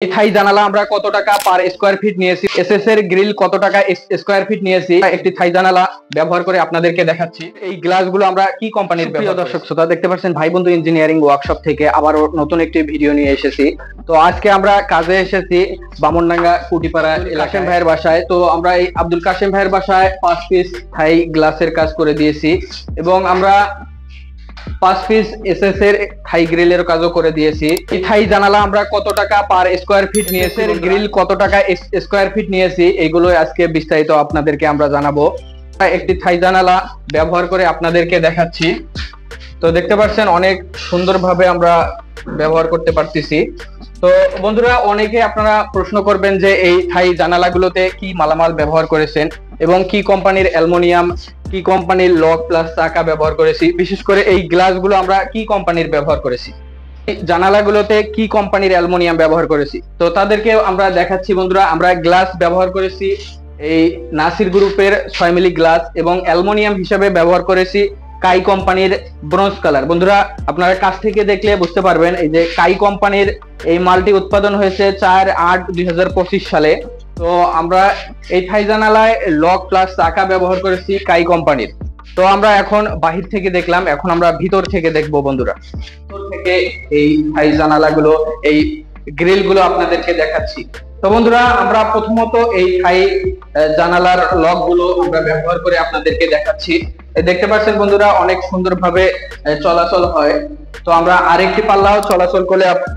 থাই জানালা আমরা কত টাকা পার স্কয়ার ফিট নিয়েছি, এসএস এর গ্রিল কত টাকা স্কয়ার ফিট নিয়েছি, একটি থাই জানালা ব্যবহার করে আপনাদেরকে দেখাচ্ছি। এই গ্লাসগুলো আমরা কি কোম্পানির প্রিয় দর্শক শ্রোতা দেখতে পাচ্ছেন ভাই বন্ধু ইঞ্জিনিয়ারিং ওয়ার্কশপ থেকে আবারও নতুন একটি ভিডিও নিয়ে এসেছি। তো আজকে আমরা কাজে এসেছি বামনডাঙ্গা কুটিপাড়া কাশেম ভাইয়ের বাসায়। তো আমরা এই আব্দুল কাশেম ভাইয়ের বাসায় 5 পিস থাই গ্লাসের কাজ করে দিয়েছি এবং আমরা 5 পিস এসএস এর থাই গ্রিলের কাজও করে দিয়েছি। এই থাই জানালা আমরা কত টাকা পার স্কয়ার ফিট নিয়েছি, গ্রিল কত টাকা স্কয়ার ফিট নিয়েছি, এগুলো আজকে বিস্তারিত আপনাদেরকে আমরা জানাবো। একটি থাই জানালা ব্যবহার করে আপনাদেরকে দেখাচ্ছি। তো দেখতে পাচ্ছেন অনেক সুন্দরভাবে আমরা ব্যবহার করতে পারতেছি। তো বন্ধুরা, অনেকে আপনারা প্রশ্ন করবেন যে এই থাই জানালাগুলোতে কি মালামাল ব্যবহার করেছেন এবং কি কোম্পানির অ্যালুমিনিয়াম, কি কোম্পানির লক প্লাস চাকা ব্যবহার করেছি, বিশেষ করে এই গ্লাসগুলো আমরা কি কোম্পানির ব্যবহার করেছি, জানালাগুলোতে কি কোম্পানির অ্যালুমিনিয়াম ব্যবহার করেছি। তো তাদেরকে আমরা দেখাচ্ছি। বন্ধুরা, আমরা গ্লাস ব্যবহার করেছি এই নাসির গ্রুপের 6 মিলি গ্লাস এবং অ্যালুমিনিয়াম হিসেবে ব্যবহার করেছি কাই কোম্পানির ব্রোঞ্জ কালার। বন্ধুরা, আপনারা কাছ থেকে দেখলে বুঝতে পারবেন এই যে কাই কোম্পানির এই মালটি উৎপাদন হয়েছে 4/8/2025 সালে। তো আমরা এই থাই জানালায় লক প্লাস চাকা ব্যবহার করেছি কাই কোম্পানির। তো আমরা এখন বাহির থেকে দেখলাম, এখন আমরা ভিতর থেকে দেখবো। বন্ধুরা, ভিতর থেকে এই থাই জানালাগুলো, এই গ্রিল গুলো আপনাদেরকে দেখাচ্ছি। তো বন্ধুরা, আমরা প্রথমত এই থাই জানালার লক গুলো আমরা ব্যবহার করে আপনাদেরকে দেখাচ্ছি। দেখতে পাচ্ছেন বন্ধুরা, অনেক সুন্দরভাবে চলাচল হয়। তো আমরা আরেকটি পাল্লাও চলাচল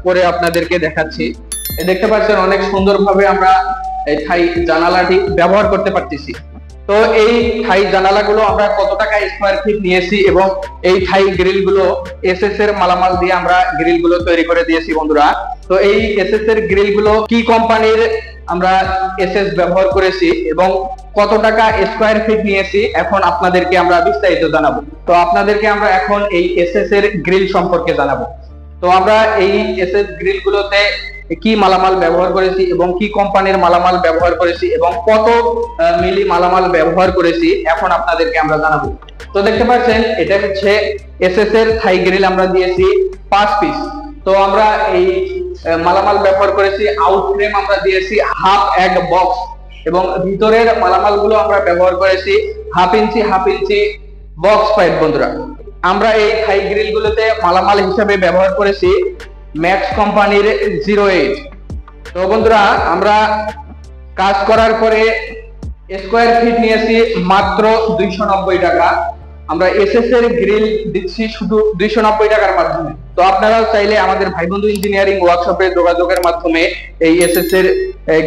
করে আপনাদেরকে দেখাচ্ছি। দেখতে পাচ্ছেন অনেক সুন্দরভাবে আমরা এই থাই জানালাটি ব্যবহার করতে পারতেছি। তো এই থাই জানালাগুলো আমরা কত টাকা স্কয়ার ফিট নিয়েছি এবং এই থাই গ্রিল গুলো এসএস এর মালামাল দিয়ে আমরা গ্রিল গুলো তৈরি করে দিয়েছি। বন্ধুরা, তো এই এসএস এর গ্রিল গুলো কি কোম্পানির আমরা এসএস ব্যবহার করেছি এবং কত টাকা স্কয়ার ফিট নিয়েছি এখন আপনাদেরকে আমরা বিস্তারিত জানাবো। তো আপনাদেরকে আমরা এখন এই এসএস এর গ্রিল সম্পর্কে জানাবো। তো আমরা এই এসএস গ্রিল গুলোতে কি মালামাল ব্যবহার করেছি এবং কি কোম্পানির মালামাল ব্যবহার করেছি এবং কত মিলি মালামাল ব্যবহার করেছি এখন আপনাদেরকে আমরা জানাবো। তো দেখতে পাচ্ছেন এটা হচ্ছে এসএস এর থাই গ্রিল, আমরা দিয়েছি 5 পিস। তো আমরা এই মালামাল ব্যবহার করেছি আউট ফ্রেম, আমরা দিয়েছি হাফ এক বক্স এবং ভিতরের মালামাল গুলো আমরা ব্যবহার করেছি হাফ ইঞ্চি বক্স পাইপ। বন্ধুরা, আমরা এই থাই গ্রিল গুলোতে মালামাল হিসেবে ব্যবহার করেছি ম্যাক্স কোম্পানির 08। তো বন্ধুরা, আমরা কাজ করার পরে স্কয়ার ফিট নিয়েছি মাত্র 290 টাকা। আমরা এসএস এর গ্রিল দিচ্ছি শুধু 290 টাকার মাধ্যমে। তো আপনারাও চাইলে আমাদের ভাই বন্ধু ইঞ্জিনিয়ারিং ওয়ার্কশপে যোগাযোগের মাধ্যমে এই এসএস এর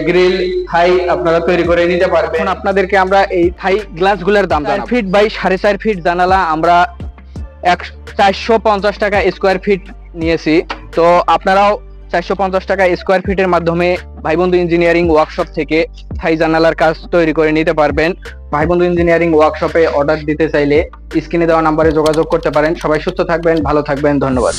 গ্রিল থাই আপনারা তৈরি করে নিতে পারবেন। এখন আপনাদেরকে আমরা এই থাই গ্লাসগুলোর দাম 4 ফিট বাই 4.5 ফিট জানালা আমরা 450 টাকা স্কয়ার ফিট নিয়েছি। তো আপনারাও 450 টাকা স্কয়ার ফিটের মাধ্যমে ভাই বন্ধু ইঞ্জিনিয়ারিং ওয়ার্কশপ থেকে থাই জানালার কাজ তৈরি করে নিতে পারবেন। ভাই বন্ধু ইঞ্জিনিয়ারিং ওয়ার্কশপে অর্ডার দিতে চাইলে স্ক্রিনে দেওয়া নাম্বারে যোগাযোগ করতে পারেন। সবাই সুস্থ থাকবেন, ভালো থাকবেন, ধন্যবাদ।